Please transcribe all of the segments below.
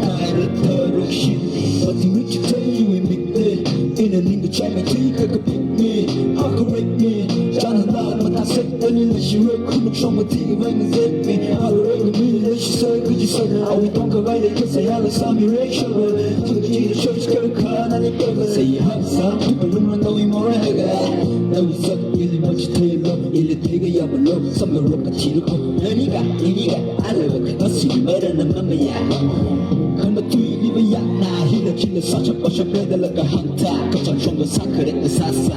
아파르터록 신 Nothing with you tell you in big day 이는 거 try my teeth like a pick me Operate me 자는 나만 다 색더니 let's you work 큰 옥상만 되게 많이 set me 하루에 미리 let's you say 그 짓을 I will don't go right there cause I have a some erection 두기지를 쇼스케를 가난히 끌고 say 항상 두발로만 너희 뭐라 해가 나 위석 일리 멋지 테일러 일리 되게야말로 선물로 같이 놓고 너니가 알아봐 너시기 말하는 맘마야 그만 뒤리면 야나 힐러 사쳐 버셔 빼달라가 한타 거창 총과 사크레 사사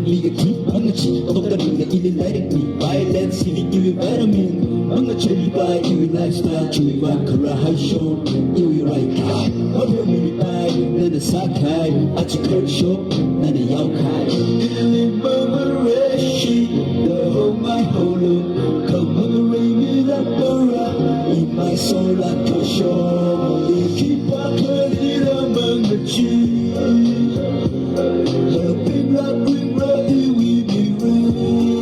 네가 기만하지 똑같은 게 일리 letting me violence 일리 give you vitamin 뭔가 제리 by you lifestyle 주위 와크라 하이쇼 you right guy 어려움이 바이 나는 사카이 아직 컬쇼 나는 야오카이 일리 머머레시 the whole my whole commemorate me like Bora in my soul like a show keep on playing among the cheese bring rock it will be real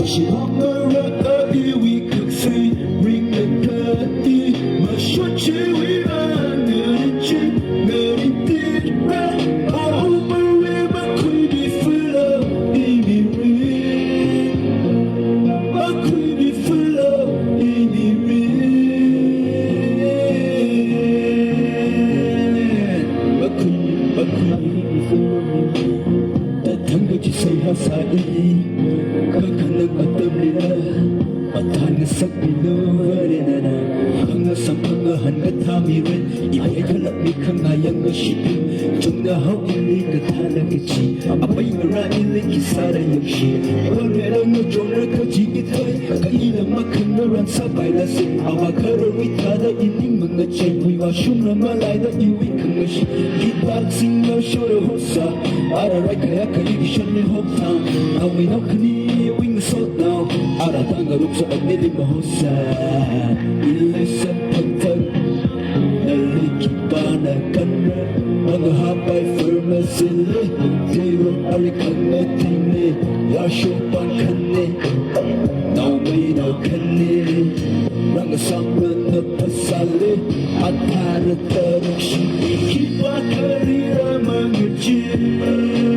she walk around early we could see bring the party my short chill we are good it right over where my queen be full of baby real my queen be full of baby real my queen be full of 따뜻한 거지 새하 사이 그가는 어떤 어떤 섞이 노래 나나 항상 평화한 것 하미를 입에 갈라미 강하얀 것이 정나하고 일리 그 타락했지 아빠이가 일리 기사라 역시 오늘은 너 종을 거지기 터이 그 이름만큼 너란 사바이라스 아와카를 위타다 일링 뭔가 제부와 슈나 말라이다 이위 큰 것이 깃박싱 너 쇼를 호사 알아라이카야 그리기 션을 홉탕 나위 너 그니 윙 쏟나 알아당가 룩서 언니리 모사 일레서 펑펑 널리 기빠나 간라 뭔가 하바이 퍼마실리 데이로 아리칸네 팀네 야쇼 빵칸네 너무이 너 칸네 랑가 상면 너 파살리 아타르 떠룩시 기빠 카리라 망을지